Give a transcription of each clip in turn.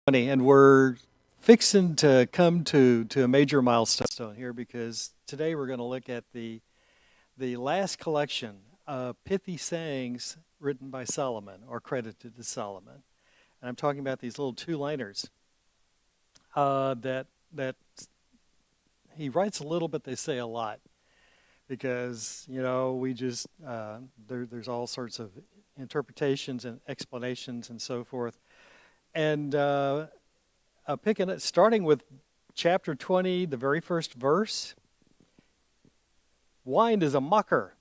And we're fixing to come to a major milestone here because today we're going to look at the last collection of pithy sayings written by Solomon or credited to Solomon. And I'm talking about these little two-liners that he writes a little, but they say a lot because we just there's all sorts of interpretations and explanations and so forth. And picking it, starting with chapter 20, the very first verse. Wine is a mocker,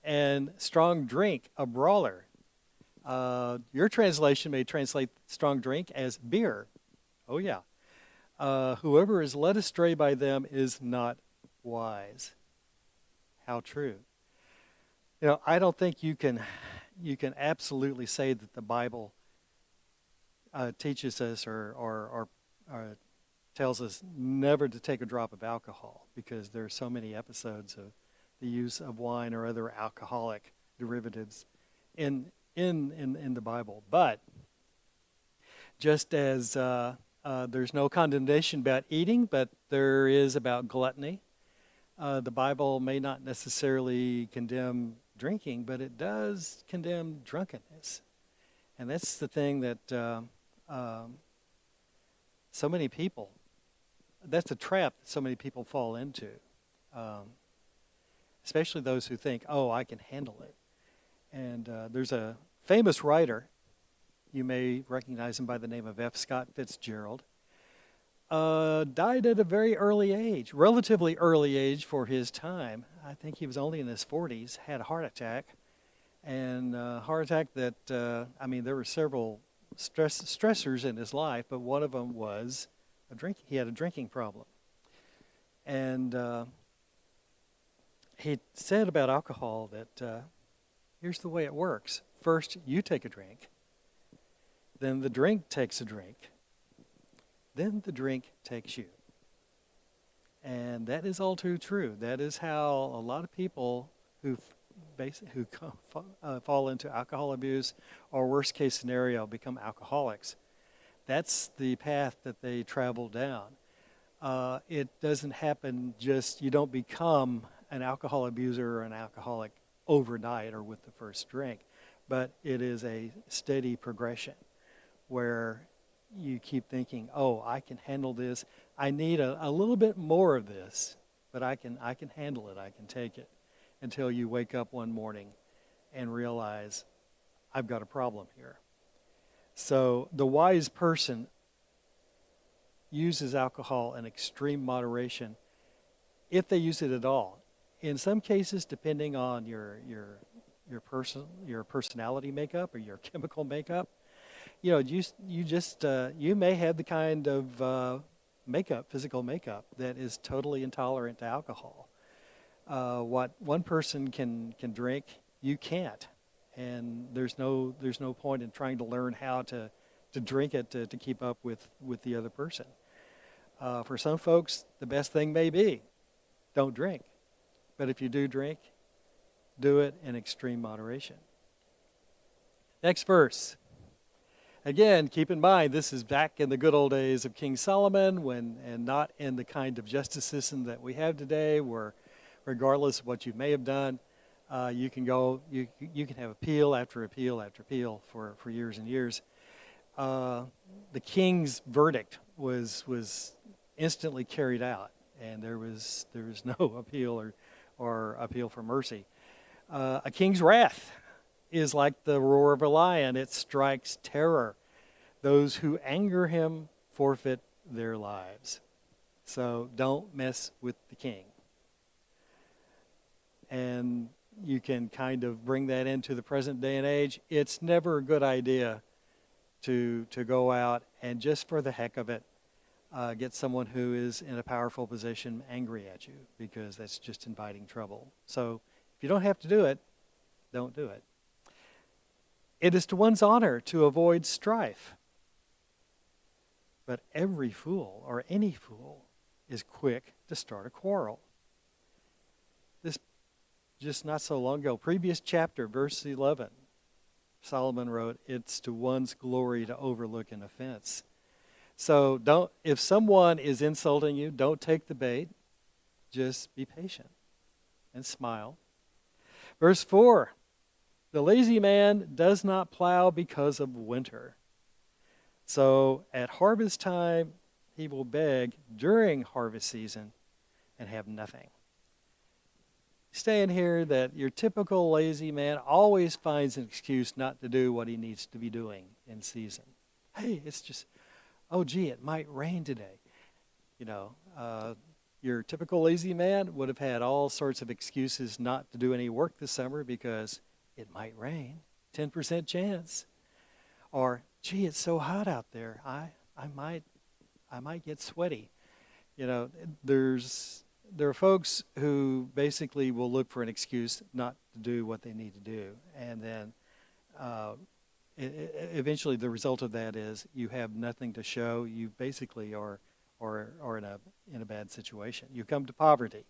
and strong drink a brawler. Your translation may translate strong drink as beer. Oh, yeah. Whoever is led astray by them is not wise. How true. I don't think you can absolutely say that the Bible teaches us or tells us never to take a drop of alcohol because there are so many episodes of the use of wine or other alcoholic derivatives in the Bible. But just as there's no condemnation about eating, but there is about gluttony, the Bible may not necessarily condemn drinking, but it does condemn drunkenness. And that's the thing that so many people, that's a trap that so many people fall into, especially those who think, oh, I can handle it. And there's a famous writer, you may recognize him by the name of F. Scott Fitzgerald, died at a very early age, relatively early age for his time. I think he was only in his 40s, had a heart attack. And heart attack that, there were several stressors in his life, but one of them was he had a drinking problem. And he said about alcohol that here's the way it works. First, you take a drink. Then the drink takes a drink. Then the drink takes you. And that is all too true. That is how a lot of people who fall into alcohol abuse or worst case scenario become alcoholics. That's the path that they travel down. It doesn't happen you don't become an alcohol abuser or an alcoholic overnight or with the first drink, but it is a steady progression where you keep thinking, oh, I can handle this. I need a little bit more of this, but I can handle it. I can take it. Until you wake up one morning and realize, I've got a problem here. So the wise person uses alcohol in extreme moderation, if they use it at all. In some cases, depending on your personality makeup or your chemical makeup, you may have the kind of physical makeup that is totally intolerant to alcohol. What one person can drink, you can't, and there's no point in trying to learn how to drink it to keep up with the other person. For some folks, the best thing may be don't drink, but if you do drink, do it in extreme moderation. Next verse. Again, keep in mind this is back in the good old days of King Solomon, and not in the kind of justice system that we have today, where regardless of what you may have done, you can have appeal after appeal after appeal for years and years. The king's verdict was instantly carried out, and there was no appeal or appeal for mercy. A king's wrath is like the roar of a lion. It strikes terror. Those who anger him forfeit their lives. So don't mess with the king. And you can kind of bring that into the present day and age. It's never a good idea to go out and just for the heck of it, get someone who is in a powerful position angry at you, because that's just inviting trouble. So if you don't have to do it, don't do it. It is to one's honor to avoid strife. But every fool, or any fool, is quick to start a quarrel. This just not so long ago, previous chapter, verse 11, Solomon wrote, it's to one's glory to overlook an offense. So if someone is insulting you, don't take the bait. Just be patient and smile. Verse 4, the lazy man does not plow because of winter. So at harvest time, he will beg during harvest season and have nothing. Staying here that your typical lazy man always finds an excuse not to do what he needs to be doing in season. Hey, it's just, oh, gee, it might rain today. Your typical lazy man would have had all sorts of excuses not to do any work this summer because it might rain, 10% chance. Or, gee, it's so hot out there. I might get sweaty. There are folks who basically will look for an excuse not to do what they need to do, and then eventually the result of that is you have nothing to show. You basically are in a bad situation. You come to poverty,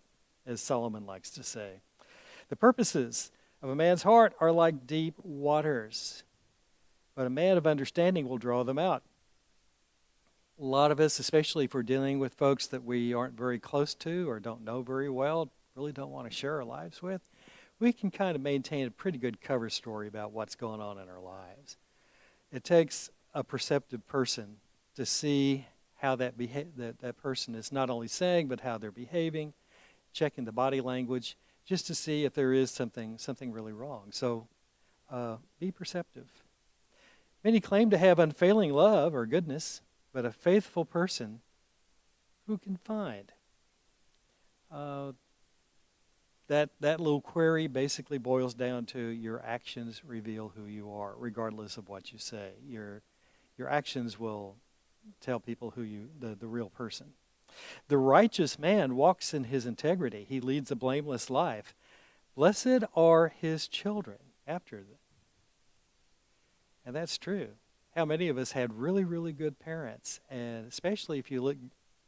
as Solomon likes to say. The purposes of a man's heart are like deep waters, but a man of understanding will draw them out. A lot of us, especially if we're dealing with folks that we aren't very close to or don't know very well, really don't want to share our lives with, we can kind of maintain a pretty good cover story about what's going on in our lives. It takes a perceptive person to see how that person is not only saying, but how they're behaving, checking the body language, just to see if there is something really wrong. So be perceptive. Many claim to have unfailing love or goodness, but a faithful person, who can find? That little query basically boils down to your actions reveal who you are, regardless of what you say. Your actions will tell people the real person. The righteous man walks in his integrity. He leads a blameless life. Blessed are his children after them. And that's true. How many of us had really, really good parents? And especially if you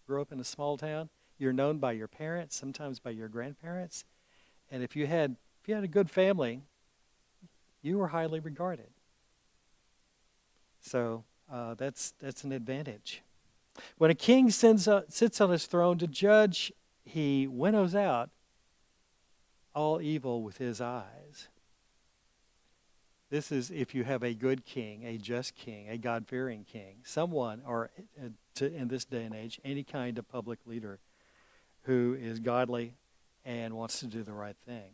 grew up in a small town, you're known by your parents, sometimes by your grandparents. And if you had a good family, you were highly regarded. So that's an advantage. When a king sits on his throne to judge, he winnows out all evil with his eyes. This is if you have a good king, a just king, a God-fearing king, someone, or in this day and age, any kind of public leader who is godly and wants to do the right thing.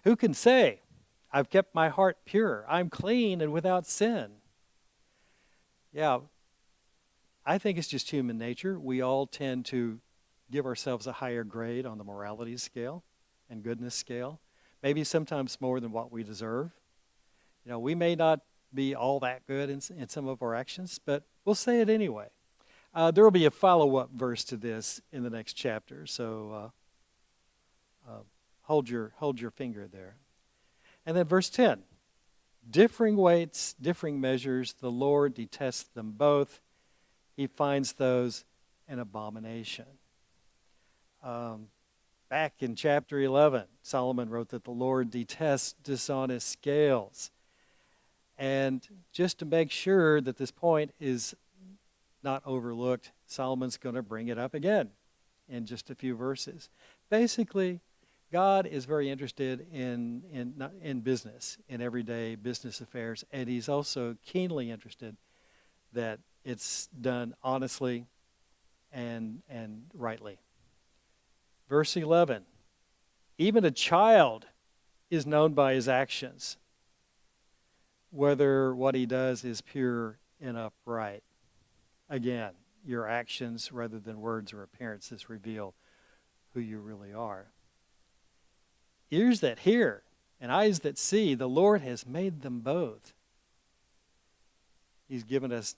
Who can say, I've kept my heart pure, I'm clean and without sin? Yeah, I think it's just human nature. We all tend to give ourselves a higher grade on the morality scale and goodness scale, maybe sometimes more than what we deserve. We may not be all that good in some of our actions, but we'll say it anyway. There will be a follow-up verse to this in the next chapter, so hold your finger there. And then verse 10, differing weights, differing measures, the Lord detests them both. He finds those an abomination. Back in chapter 11, Solomon wrote that the Lord detests dishonest scales. And just to make sure that this point is not overlooked, Solomon's going to bring it up again in just a few verses. Basically, God is very interested in business, in everyday business affairs, and he's also keenly interested that it's done honestly and rightly. Verse 11, even a child is known by his actions, whether what he does is pure and upright. Again, your actions rather than words or appearances reveal who you really are. Ears that hear and eyes that see, the Lord has made them both. He's given us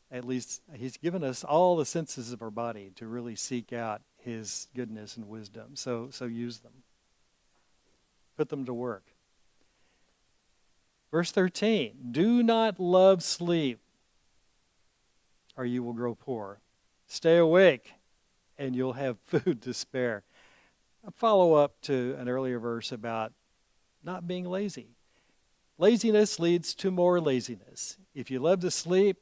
all the senses of our body to really seek out his goodness and wisdom. So use them. Put them to work. Verse 13, do not love sleep, or you will grow poor. Stay awake, and you'll have food to spare. A follow-up to an earlier verse about not being lazy. Laziness leads to more laziness. If you love to sleep,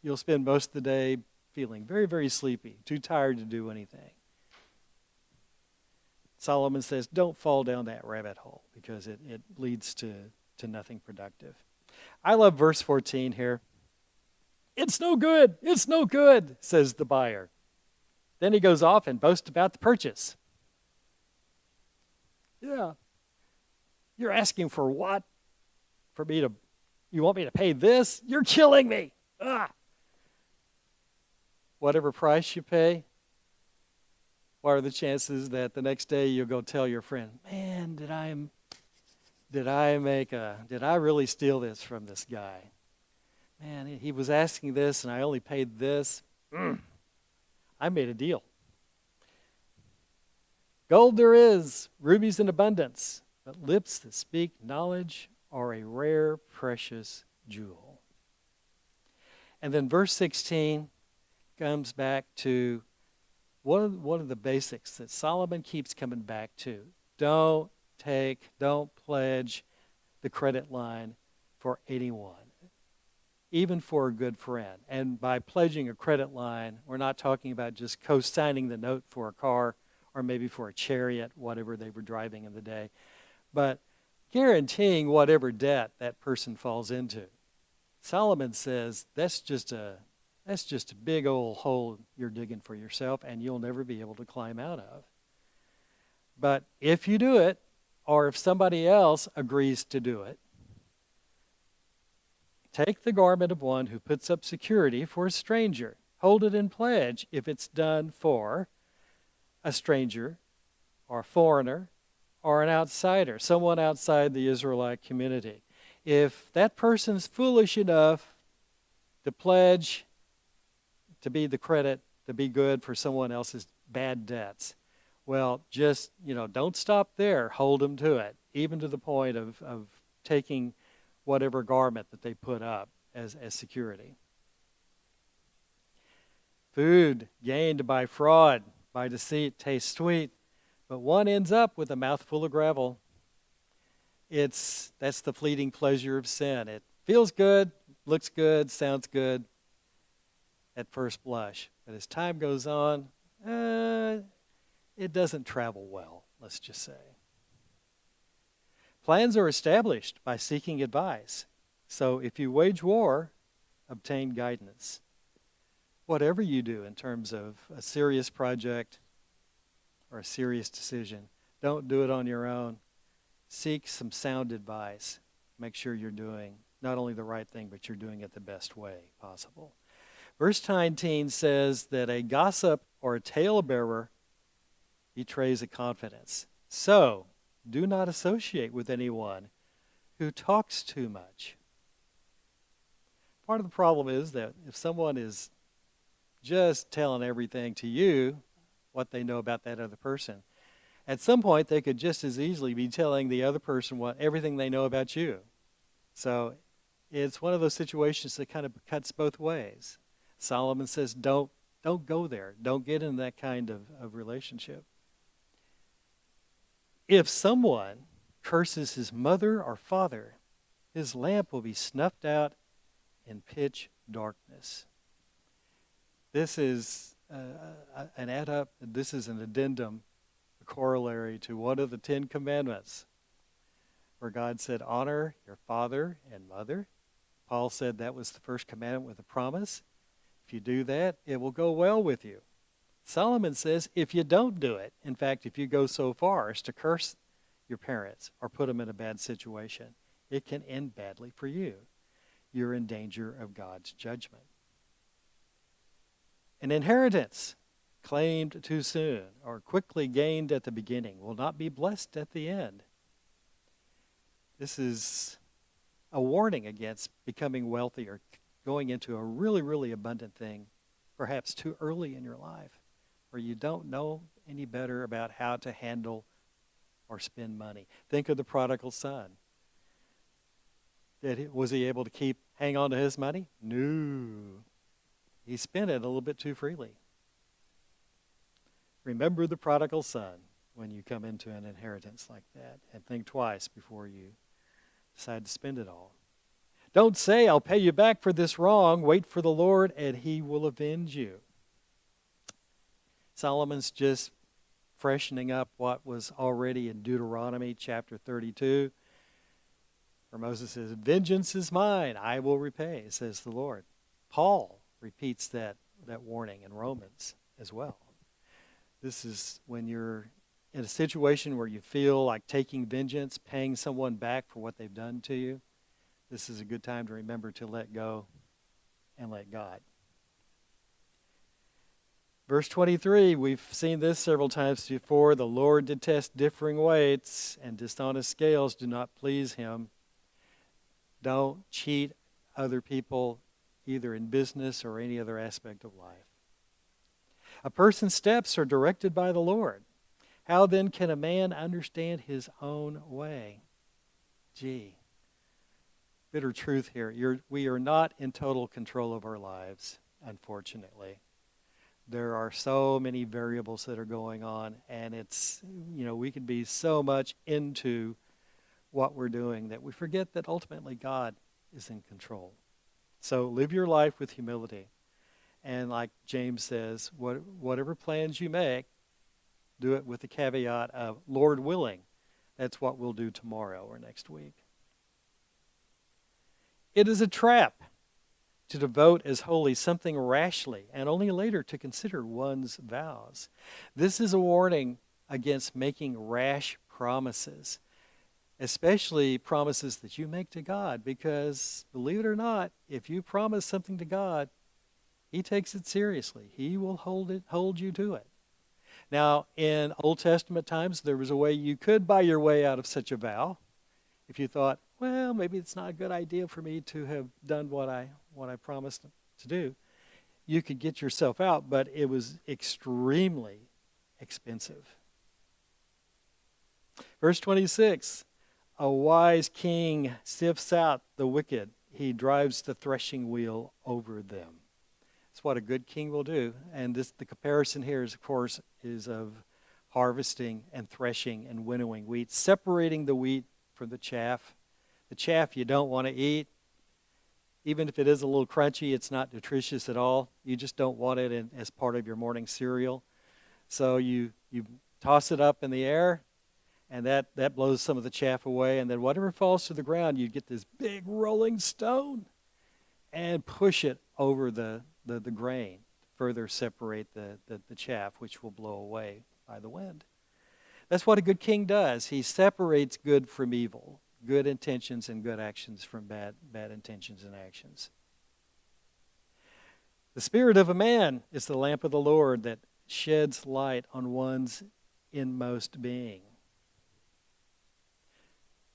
you'll spend most of the day feeling very, very sleepy, too tired to do anything. Solomon says, don't fall down that rabbit hole because it leads to nothing productive. I love verse 14 here. It's no good, says the buyer. Then he goes off and boasts about the purchase. Yeah. You're asking for what? You want me to pay this? You're killing me. Ah. Whatever price you pay, what are the chances that the next day you'll go tell your friend, man, did I really steal this from this guy? Man, he was asking this and I only paid this. I made a deal. Gold there is, rubies in abundance, but lips that speak knowledge are a rare, precious jewel. And then verse 16 comes back to one of the basics that Solomon keeps coming back to. Don't pledge the credit line for anyone, even for a good friend. And by pledging a credit line, we're not talking about just co-signing the note for a car or maybe for a chariot, whatever they were driving in the day, but guaranteeing whatever debt that person falls into. Solomon says that's just a big old hole you're digging for yourself and you'll never be able to climb out of. But if you do it, or if somebody else agrees to do it, take the garment of one who puts up security for a stranger. Hold it in pledge if it's done for a stranger or a foreigner or an outsider, someone outside the Israelite community. If that person's foolish enough to pledge to be the credit, to be good for someone else's bad debts, well, just, don't stop there. Hold them to it, even to the point of taking whatever garment that they put up as security. Food gained by fraud, by deceit, tastes sweet, but one ends up with a mouthful of gravel. That's the fleeting pleasure of sin. It feels good, looks good, sounds good at first blush. But as time goes on, it doesn't travel well, let's just say. Plans are established by seeking advice. So if you wage war, obtain guidance. Whatever you do in terms of a serious project or a serious decision, don't do it on your own. Seek some sound advice. Make sure you're doing not only the right thing, but you're doing it the best way possible. Verse 19 says that a gossip or a talebearer betrays a confidence. So, do not associate with anyone who talks too much. Part of the problem is that if someone is just telling everything to you, what they know about that other person, at some point they could just as easily be telling the other person everything they know about you. So it's one of those situations that kind of cuts both ways. Solomon says, don't go there. Don't get in that kind of relationship. If someone curses his mother or father, his lamp will be snuffed out in pitch darkness. This is this is an addendum, a corollary to one of the 10 Commandments, where God said, honor your father and mother. Paul said that was the first commandment with a promise. If you do that, it will go well with you. Solomon says if you don't do it, in fact, if you go so far as to curse your parents or put them in a bad situation, it can end badly for you. You're in danger of God's judgment. An inheritance claimed too soon or quickly gained at the beginning will not be blessed at the end. This is a warning against becoming wealthy or going into a really, really abundant thing, perhaps too early in your life, where you don't know any better about how to handle or spend money. Think of the prodigal son. Was he able to hang on to his money? No. He spent it a little bit too freely. Remember the prodigal son when you come into an inheritance like that, and think twice before you decide to spend it all. Don't say, I'll pay you back for this wrong. Wait for the Lord, and he will avenge you. Solomon's just freshening up what was already in Deuteronomy chapter 32, where Moses says, "Vengeance is mine, I will repay," says the Lord. Paul repeats that warning in Romans as well. This is when you're in a situation where you feel like taking vengeance, paying someone back for what they've done to you. This is a good time to remember to let go and let God. Verse 23, we've seen this several times before. The Lord detests differing weights, and dishonest scales do not please him. Don't cheat other people either in business or any other aspect of life. A person's steps are directed by the Lord. How then can a man understand his own way? Gee, bitter truth here. We are not in total control of our lives, unfortunately. There are so many variables that are going on, and we can be so much into what we're doing that we forget that ultimately God is in control. So live your life with humility. And like James says, whatever plans you make, do it with the caveat of, Lord willing, that's what we'll do tomorrow or next week. It is a trap to devote as holy something rashly, and only later to consider one's vows. This is a warning against making rash promises, especially promises that you make to God, because, believe it or not, if you promise something to God, He takes it seriously. He will hold you to it. Now, in Old Testament times, there was a way you could buy your way out of such a vow. If you thought, well, maybe it's not a good idea for me to have done what I promised to do, you could get yourself out, but it was extremely expensive. Verse 26, a wise king sifts out the wicked. He drives the threshing wheel over them. That's what a good king will do. And the comparison here is, of course, is of harvesting and threshing and winnowing wheat, separating the wheat from the chaff. The chaff you don't want to eat. Even if it is a little crunchy, it's not nutritious at all. You just don't want it as part of your morning cereal. So you toss it up in the air, and that blows some of the chaff away. And then whatever falls to the ground, you get this big rolling stone and push it over the grain, further separate the chaff, which will blow away by the wind. That's what a good king does. He separates good from evil, good intentions and good actions from bad intentions and actions. The spirit of a man is the lamp of the Lord that sheds light on one's inmost being.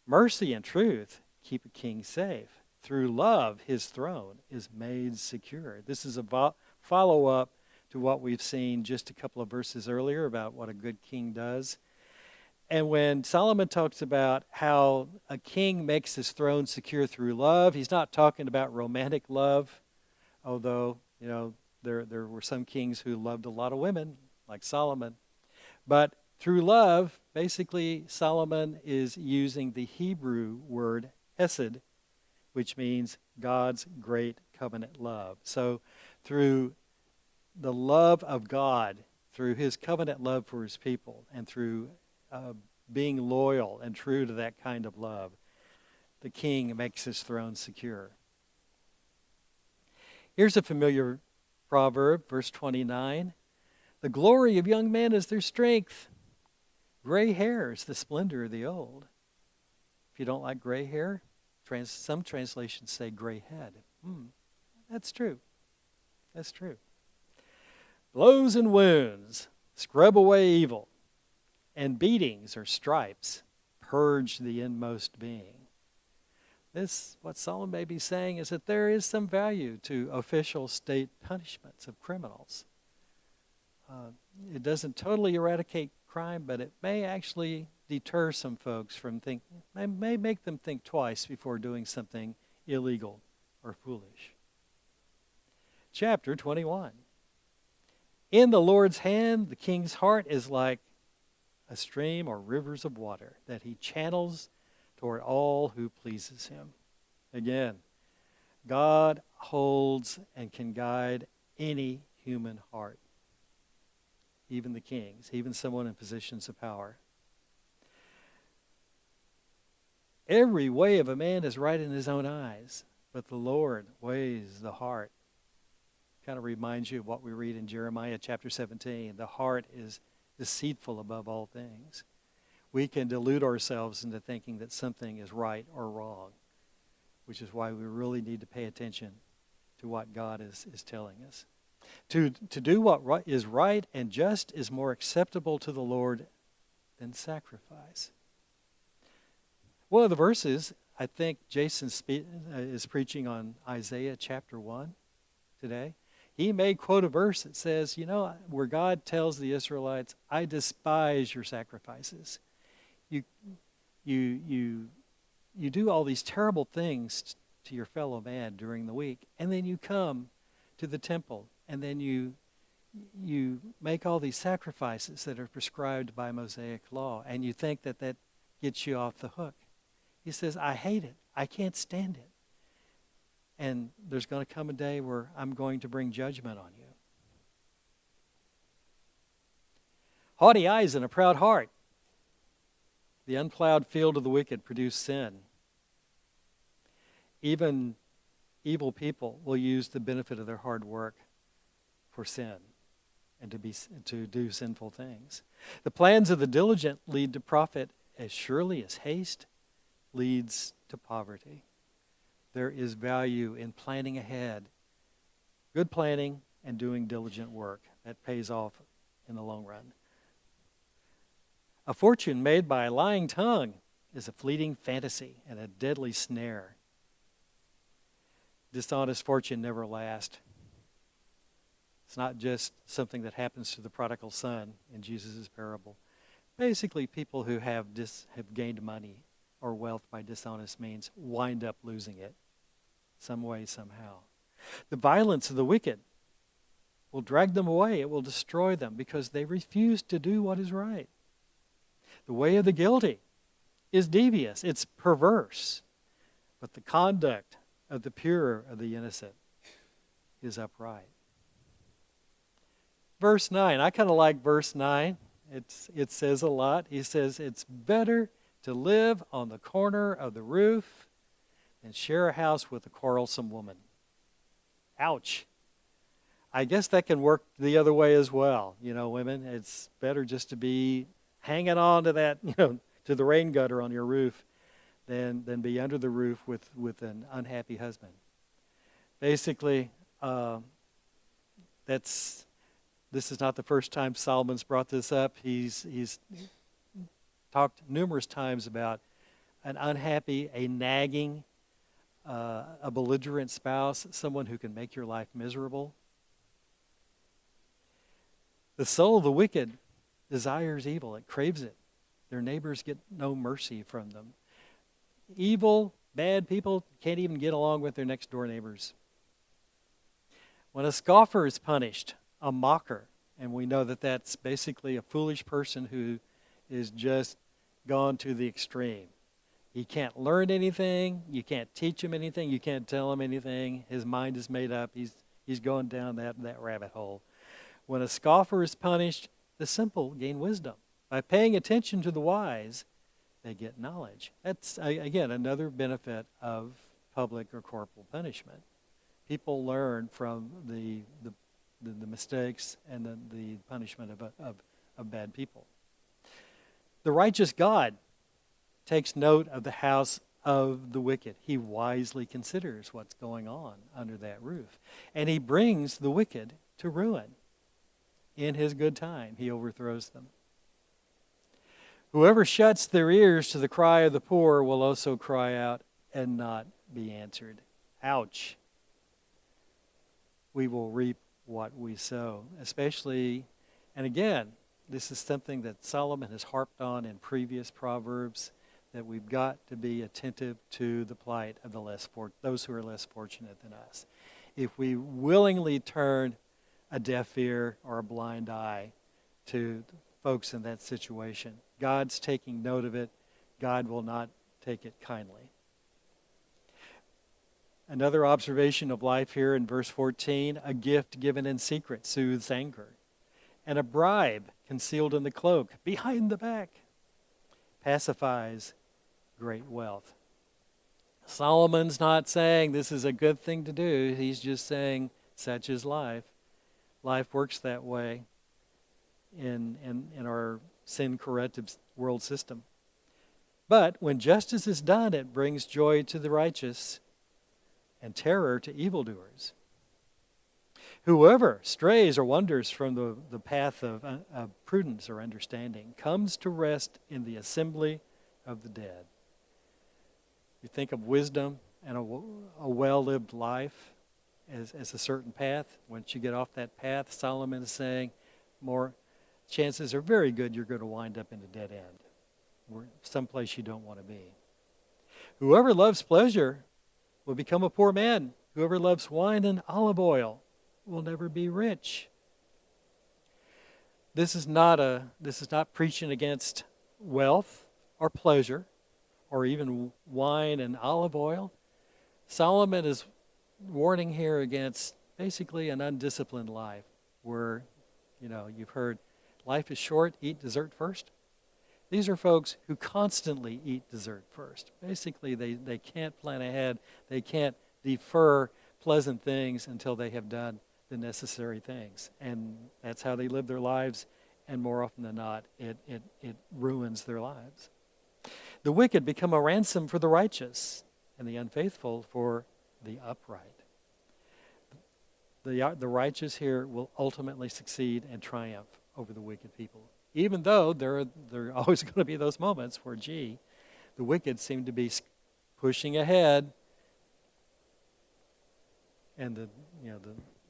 Mercy and truth keep a king safe. Through love, his throne is made secure. This is a follow-up to what we've seen just a couple of verses earlier about what a good king does. And when Solomon talks about how a king makes his throne secure through love, he's not talking about romantic love, although, there were some kings who loved a lot of women, like Solomon. But through love, basically, Solomon is using the Hebrew word hesed, which means God's great covenant love. So through the love of God, through his covenant love for his people, and through being loyal and true to that kind of love, the king makes his throne secure. Here's a familiar proverb, verse 29. The glory of young men is their strength. Gray hair is the splendor of the old. If you don't like gray hair, some translations say gray head. That's true. That's true. Blows and wounds scrub away evil, and beatings or stripes purge the inmost being. What Solomon may be saying is that there is some value to official state punishments of criminals. It doesn't totally eradicate crime, but it may actually deter some folks from may make them think twice before doing something illegal or foolish. Chapter 21. In the Lord's hand, the king's heart is like a stream or rivers of water that he channels toward all who pleases him. Again, God holds and can guide any human heart. even the kings, even someone in positions of power. Every way of a man is right in his own eyes, but the Lord weighs the heart. Kind of reminds you of what we read in Jeremiah chapter 17. The heart is deceitful above all things. We can delude ourselves into thinking that something is right or wrong, which is why we really need to pay attention to what God is telling us. To do what is right and just is more acceptable to the Lord than sacrifice. One of the verses, I think Jason is preaching on Isaiah chapter 1 today. He may quote a verse that says, where God tells the Israelites, I despise your sacrifices. You do all these terrible things to your fellow man during the week, and then you come to the temple, and then you make all these sacrifices that are prescribed by Mosaic law, and you think that gets you off the hook. He says, I hate it. I can't stand it. And there's going to come a day where I'm going to bring judgment on you. Haughty eyes and a proud heart. The unplowed field of the wicked produce sin. Even evil people will use the benefit of their hard work for sin and to do sinful things. The plans of the diligent lead to profit as surely as haste leads to poverty. There is value in planning ahead. Good planning and doing diligent work. That pays off in the long run. A fortune made by a lying tongue is a fleeting fantasy and a deadly snare. Dishonest fortune never lasts. It's not just something that happens to the prodigal son in Jesus' parable. Basically, people who have gained money or wealth by dishonest means wind up losing it some way, somehow. The violence of the wicked will drag them away. It will destroy them because they refuse to do what is right. The way of the guilty is devious. It's perverse. But the conduct of the pure, of the innocent, is upright. Verse 9. I kind of like verse 9. It says a lot. He says, it's better to live on the corner of the roof and share a house with a quarrelsome woman. Ouch. I guess that can work the other way as well. Women, it's better just to be hanging on to that, to the rain gutter on your roof than be under the roof with an unhappy husband. Basically, this is not the first time Solomon's brought this up. He's talked numerous times about an unhappy, a nagging, a belligerent spouse, someone who can make your life miserable. The soul of the wicked desires evil. It craves it. Their neighbors get no mercy from them. Evil, bad people can't even get along with their next door neighbors. When a scoffer is punished, a mocker, and we know that that's basically a foolish person who is just gone to the extreme. He can't learn anything. You can't teach him anything. You can't tell him anything. His mind is made up. He's going down that rabbit hole. When a scoffer is punished, the simple gain wisdom. By paying attention to the wise, they get knowledge. That's, again, another benefit of public or corporal punishment. People learn from the mistakes and the punishment of bad people. The righteous God takes note of the house of the wicked. He wisely considers what's going on under that roof. And he brings the wicked to ruin. In his good time, he overthrows them. Whoever shuts their ears to the cry of the poor will also cry out and not be answered. Ouch. We will reap what we sow, especially, and again, this is something that Solomon has harped on in previous Proverbs, that we've got to be attentive to the plight of those who are less fortunate than us. If we willingly turn a deaf ear or a blind eye to folks in that situation, God's taking note of it. God will not take it kindly. Another observation of life here in verse 14, a gift given in secret soothes anger. and a bribe concealed in the cloak, behind the back, pacifies great wealth. Solomon's not saying this is a good thing to do. He's just saying such is life. Life works that way in our sin-corrected world system. But when justice is done, it brings joy to the righteous and terror to evildoers. Whoever strays or wanders from the path of prudence or understanding comes to rest in the assembly of the dead. You think of wisdom and a well-lived life as a certain path. Once you get off that path, Solomon is saying, more chances are very good you're going to wind up in a dead end, someplace you don't want to be. Whoever loves pleasure will become a poor man. Whoever loves wine and olive oil will never be rich. This is not preaching against wealth or pleasure or even wine and olive oil. Solomon is warning here against basically an undisciplined life where, you've heard life is short, eat dessert first. These are folks who constantly eat dessert first. Basically, they can't plan ahead. They can't defer pleasant things until they have done the necessary things. And that's how they live their lives, and more often than not, it ruins their lives. The wicked become a ransom for the righteous, and the unfaithful for the upright. The righteous here will ultimately succeed and triumph over the wicked people. Even though there are always going to be those moments where, the wicked seem to be pushing ahead, and the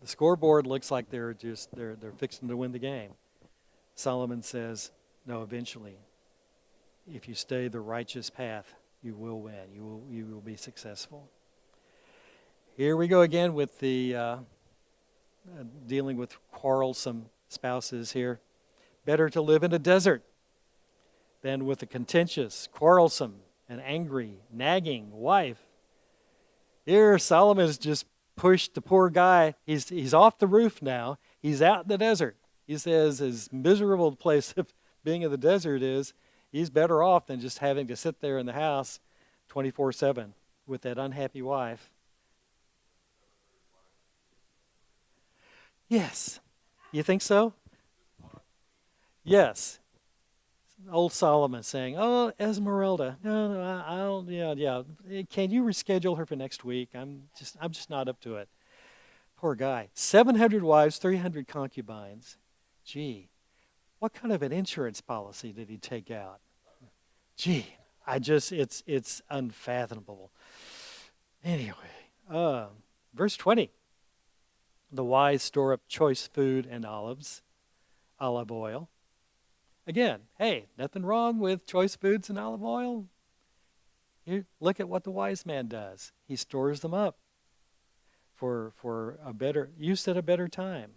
scoreboard looks like they're fixing to win the game. Solomon says, no, eventually, if you stay the righteous path, you will win. You will be successful. Here we go again with the dealing with quarrelsome spouses here. Better to live in a desert than with a contentious, quarrelsome, and angry, nagging wife. Here, Solomon has just pushed the poor guy. He's off the roof now. He's out in the desert. He says as miserable a place of being in the desert is, he's better off than just having to sit there in the house 24/7 with that unhappy wife. Yes. You think so? Yes. Old Solomon saying, "Oh, Esmeralda, no, yeah. Can you reschedule her for next week? I'm just not up to it." Poor guy. 700 wives, 300 concubines. Gee, what kind of an insurance policy did he take out? It's unfathomable. Anyway, verse 20. The wise store up choice food and olive oil. Again, hey, nothing wrong with choice foods and olive oil. Here, look at what the wise man does. He stores them up for a better use at a better time.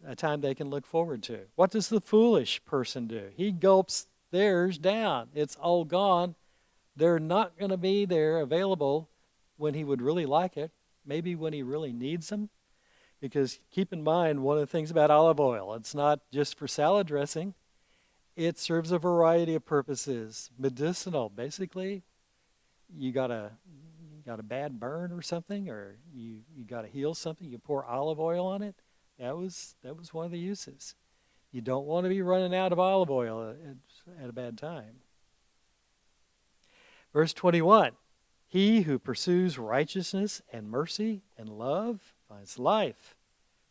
A time they can look forward to. What does the foolish person do? He gulps theirs down. It's all gone. They're not going to be there available when he would really like it. Maybe when he really needs them. Because keep in mind, one of the things about olive oil, it's not just for salad dressing. It serves a variety of purposes. Medicinal, basically. You got a bad burn or something, or you got to heal something, you pour olive oil on it. That was one of the uses. You don't want to be running out of olive oil at a bad time. Verse 21, he who pursues righteousness and mercy and love finds life,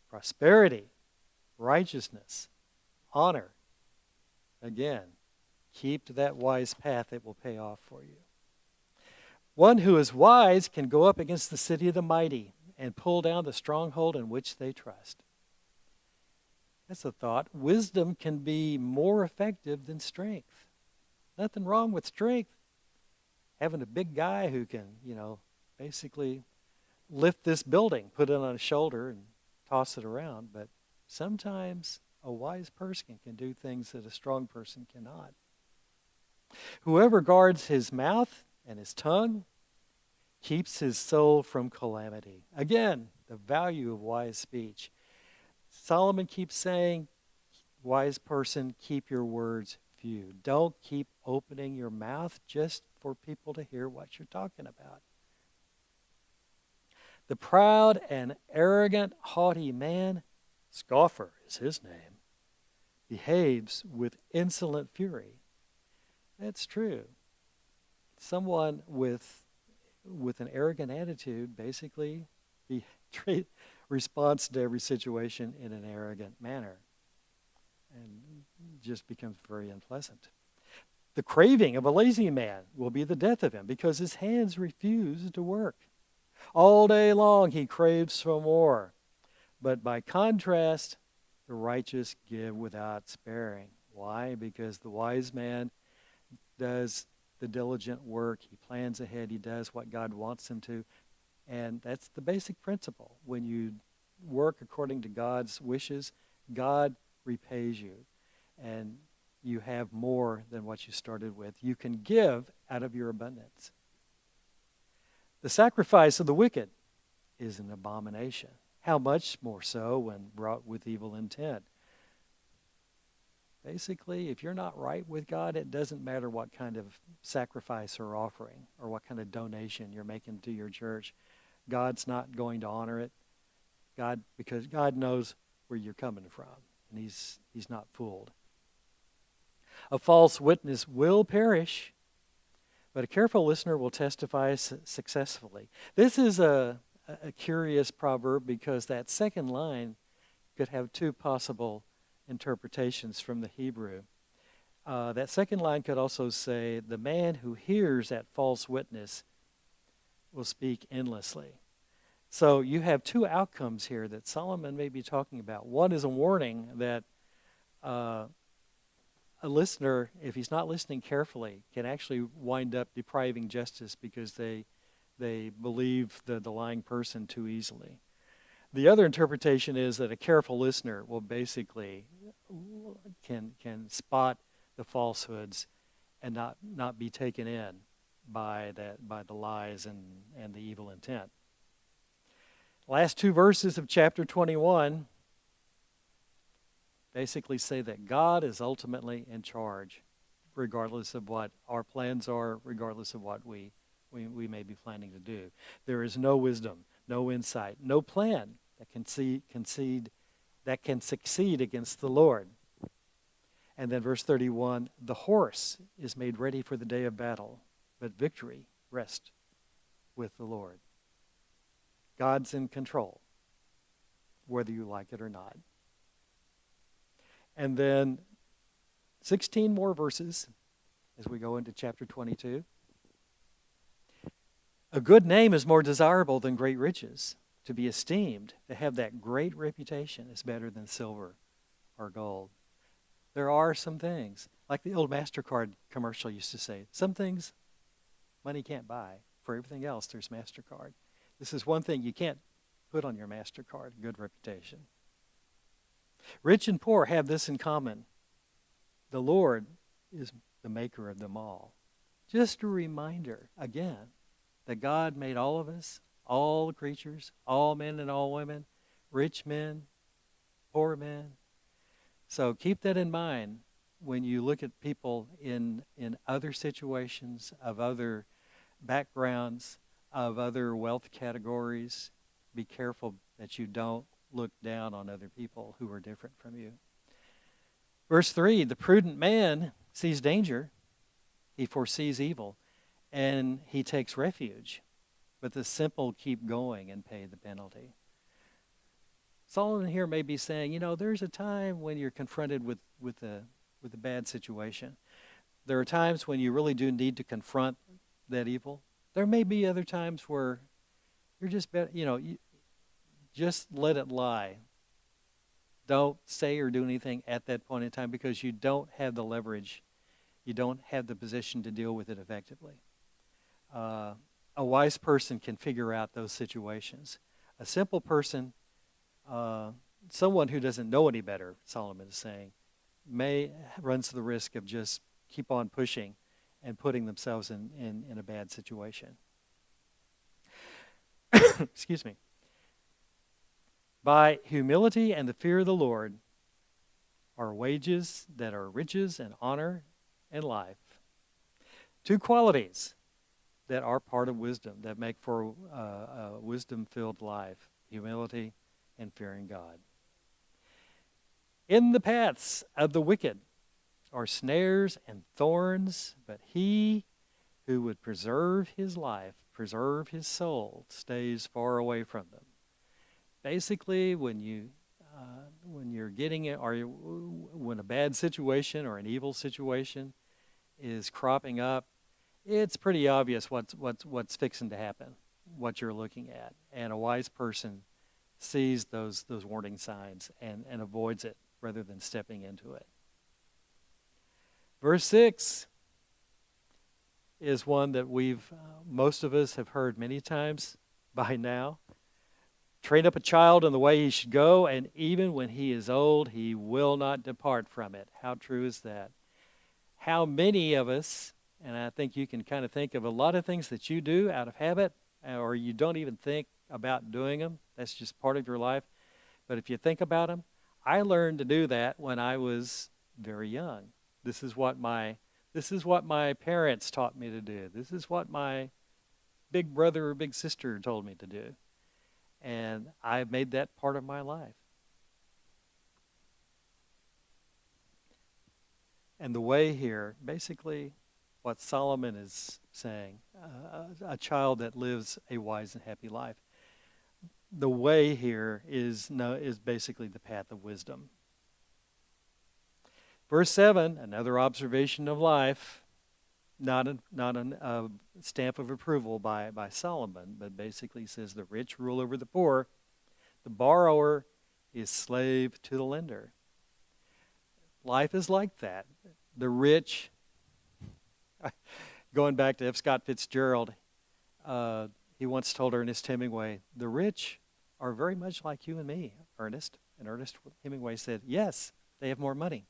prosperity, righteousness, honor. Again, keep to that wise path. It will pay off for you. One who is wise can go up against the city of the mighty and pull down the stronghold in which they trust. That's a thought. Wisdom can be more effective than strength. Nothing wrong with strength. Having a big guy who can, basically lift this building, put it on his shoulder and toss it around. But sometimes a wise person can do things that a strong person cannot. Whoever guards his mouth and his tongue keeps his soul from calamity. Again, the value of wise speech. Solomon keeps saying, wise person, keep your words few. Don't keep opening your mouth just for people to hear what you're talking about. The proud and arrogant, haughty man, scoffer is his name, behaves with insolent fury. That's true. Someone with an arrogant attitude basically responds to every situation in an arrogant manner and just becomes very unpleasant. The craving of a lazy man will be the death of him because his hands refuse to work. All day long he craves for more. But by contrast, the righteous give without sparing. Why? Because the wise man does the diligent work. He plans ahead. He does what God wants him to. And that's the basic principle. When you work according to God's wishes, God repays you. And you have more than what you started with. You can give out of your abundance. The sacrifice of the wicked is an abomination. How much more so when brought with evil intent? Basically, if you're not right with God, it doesn't matter what kind of sacrifice or offering or what kind of donation you're making to your church. God's not going to honor it. Because God knows where you're coming from, and He's not fooled. A false witness will perish, but a careful listener will testify successfully. This is a curious proverb because that second line could have two possible interpretations from the Hebrew. That second line could also say, the man who hears that false witness will speak endlessly. So you have two outcomes here that Solomon may be talking about. One is a warning that a listener, if he's not listening carefully, can actually wind up depriving justice because they believe the lying person too easily. The other interpretation is that a careful listener will basically can spot the falsehoods and not be taken in by the lies and the evil intent. Last two verses of chapter 21 basically say that God is ultimately in charge, regardless of what our plans are, regardless of what we may be planning to do. There is no wisdom, no insight, no plan that can succeed against the Lord. And then verse 31, the horse is made ready for the day of battle, but victory rests with the Lord. God's in control, whether you like it or not. And then 16 more verses as we go into chapter 22. A good name is more desirable than great riches. To be esteemed, to have that great reputation is better than silver or gold. There are some things, like the old MasterCard commercial used to say, some things money can't buy. For everything else, there's MasterCard. This is one thing you can't put on your MasterCard, good reputation. Rich and poor have this in common. The Lord is the maker of them all. Just a reminder, again, that God made all of us, all the creatures, all men and all women, rich men, poor men. So keep that in mind when you look at people in other situations, of other backgrounds, of other wealth categories. Be careful that you don't look down on other people who are different from you. Verse 3, the prudent man sees danger, he foresees evil, and he takes refuge. But the simple keep going and pay the penalty. Solomon here may be saying, there's a time when you're confronted with a bad situation. There are times when you really do need to confront that evil. There may be other times where you're just better, just let it lie. Don't say or do anything at that point in time because you don't have the leverage. You don't have the position to deal with it effectively. A wise person can figure out those situations. A simple person, someone who doesn't know any better, Solomon is saying, runs the risk of just keep on pushing and putting themselves in a bad situation. Excuse me. By humility and the fear of the Lord are wages that are riches and honor and life. Two qualities that are part of wisdom, that make for a wisdom-filled life: humility and fearing God. In the paths of the wicked are snares and thorns, but he who would preserve his life, preserve his soul, stays far away from them. Basically, when you're getting it, or when a bad situation or an evil situation is cropping up, it's pretty obvious what's fixing to happen, what you're looking at, and a wise person sees those warning signs and avoids it rather than stepping into it. Verse 6 is one that most of us have heard many times by now. Train up a child in the way he should go, and even when he is old, he will not depart from it. How true is that? How many of us, and I think you can kind of think of a lot of things that you do out of habit, or you don't even think about doing them. That's just part of your life. But if you think about them, I learned to do that when I was very young. This is what my parents taught me to do. This is what my big brother or big sister told me to do. And I've made that part of my life. And the way here, basically what Solomon is saying, a child that lives a wise and happy life. The way here is basically the path of wisdom. Verse 7, another observation of life, not a stamp of approval by Solomon, but basically says the rich rule over the poor, the borrower is slave to the lender. Life is like that. The rich, going back to F. Scott Fitzgerald, he once told Ernest Hemingway, the rich are very much like you and me, Ernest. And Ernest Hemingway said, yes, they have more money.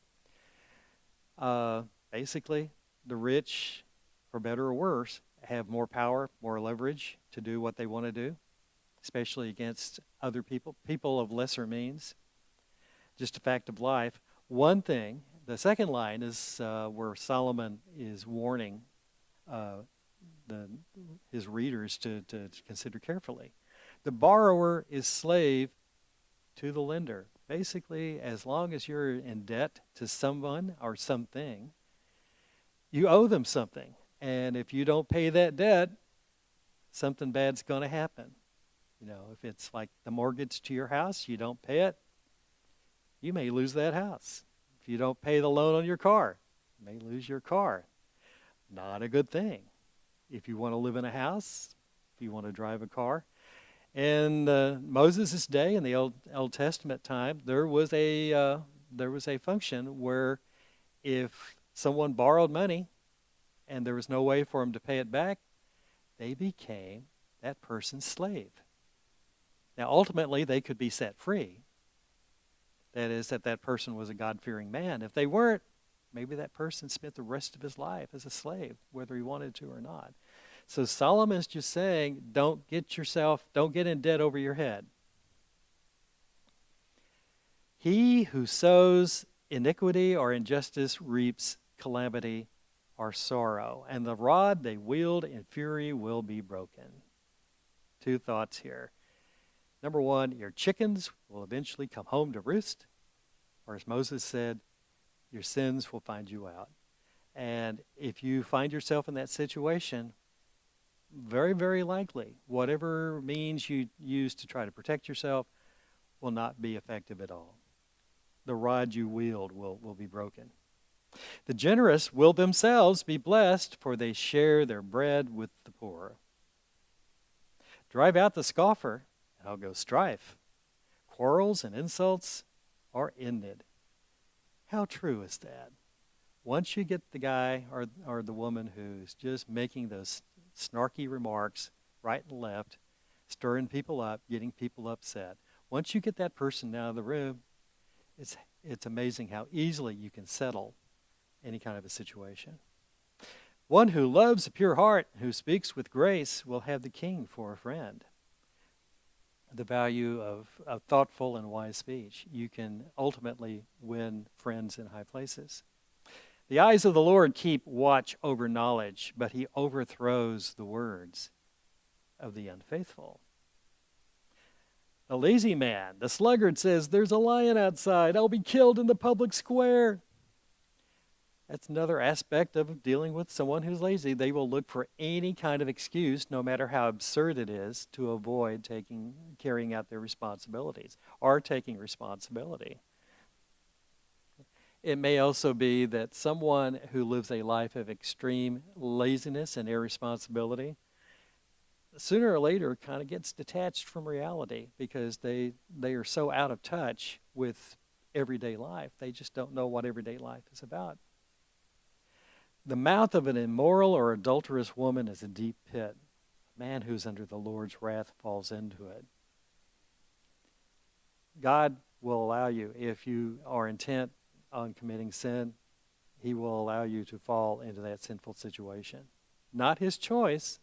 Basically, the rich, for better or worse, have more power, more leverage to do what they want to do, especially against other people of lesser means. Just a fact of life. One thing, the second line is where Solomon is warning his readers to consider carefully. The borrower is slave to the lender. Basically, as long as you're in debt to someone or something, you owe them something. And if you don't pay that debt, something bad's going to happen. You know, if it's like the mortgage to your house, you don't pay it, you may lose that house. If you don't pay the loan on your car, you may lose your car. Not a good thing. If you want to live in a house, if you want to drive a car. In Moses' day, in the Old Testament time, there was a function where if someone borrowed money and there was no way for him to pay it back, they became that person's slave. Now, ultimately, they could be set free. That is, that person was a God-fearing man. If they weren't, maybe that person spent the rest of his life as a slave, whether he wanted to or not. So Solomon's just saying, don't get in debt over your head. He who sows iniquity or injustice reaps calamity or sorrow, and the rod they wield in fury will be broken. Two thoughts here. Number one, your chickens will eventually come home to roost, or as Moses said, your sins will find you out. And if you find yourself in that situation, very, very likely, whatever means you use to try to protect yourself will not be effective at all. The rod you wield will be broken. The generous will themselves be blessed, for they share their bread with the poor. Drive out the scoffer, and out goes strife. Quarrels and insults are ended. How true is that? Once you get the guy or the woman who's just making those snarky remarks right and left, stirring people up, getting people upset, once you get that person out of the room, it's amazing how easily you can settle any kind of a situation. One who loves a pure heart, who speaks with grace, will have the king for a friend. the value of thoughtful and wise speech. You can ultimately win friends in high places. The eyes of the Lord keep watch over knowledge, but he overthrows the words of the unfaithful. The lazy man, the sluggard, says, "There's a lion outside. I'll be killed in the public square." That's another aspect of dealing with someone who's lazy. They will look for any kind of excuse, no matter how absurd it is, to avoid carrying out their responsibilities or taking responsibility. It may also be that someone who lives a life of extreme laziness and irresponsibility, sooner or later kind of gets detached from reality because they are so out of touch with everyday life. They just don't know what everyday life is about. The mouth of an immoral or adulterous woman is a deep pit. A man who's under the Lord's wrath falls into it. God will allow you, if you are intent on committing sin, he will allow you to fall into that sinful situation. Not his choice,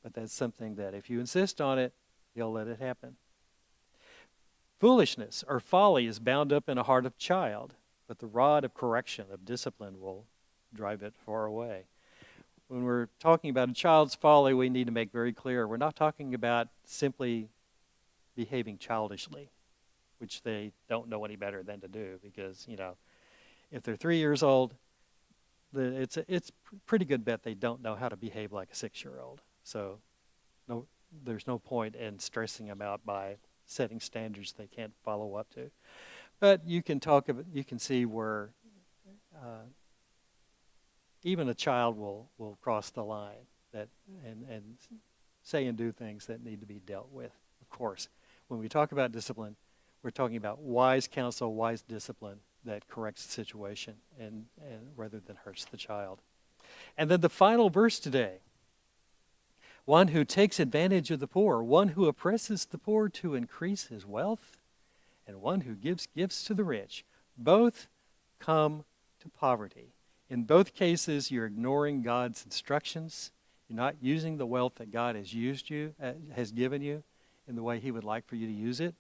but that's something that if you insist on it, he'll let it happen. Foolishness or folly is bound up in a heart of child, but the rod of correction, of discipline, will drive it far away. When we're talking about a child's folly, we need to make very clear we're not talking about simply behaving childishly, which they don't know any better than to do because, if they're 3 years old, it's a pretty good bet they don't know how to behave like a 6-year-old. So there's no point in stressing them out by setting standards they can't follow up to. But you can see where even a child will cross the line and say and do things that need to be dealt with. Of course, when we talk about discipline, we're talking about wise counsel, wise discipline that corrects the situation and rather than hurts the child. And then the final verse today. One who takes advantage of the poor, one who oppresses the poor to increase his wealth, and one who gives gifts to the rich, both come to poverty. In both cases, you're ignoring God's instructions. You're not using the wealth that God has given you in the way he would like for you to use it.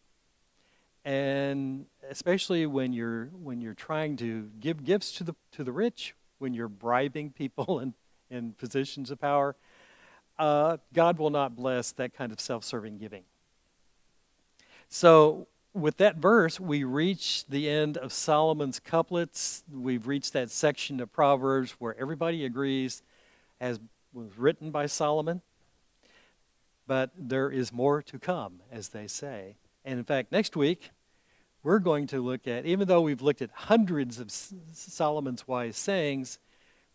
And especially when you're trying to give gifts to the rich, when you're bribing people in positions of power, God will not bless that kind of self-serving giving. So with that verse, we reach the end of Solomon's couplets. We've reached that section of Proverbs where everybody agrees was written by Solomon. But there is more to come, as they say. And in fact, next week, we're going to look at, even though we've looked at hundreds of Solomon's wise sayings,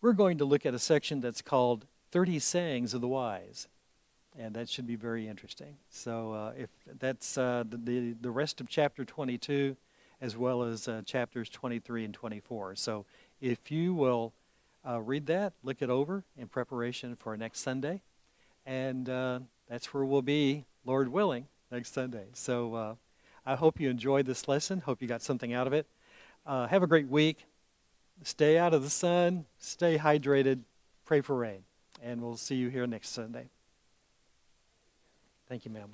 we're going to look at a section that's called 30 Sayings of the Wise. And that should be very interesting. So if that's the rest of chapter 22, as well as chapters 23 and 24. So if you will read that, look it over in preparation for next Sunday. And that's where we'll be, Lord willing, next Sunday. So I hope you enjoyed this lesson. Hope you got something out of it. Have a great week. Stay out of the sun. Stay hydrated. Pray for rain. And we'll see you here next Sunday. Thank you, ma'am.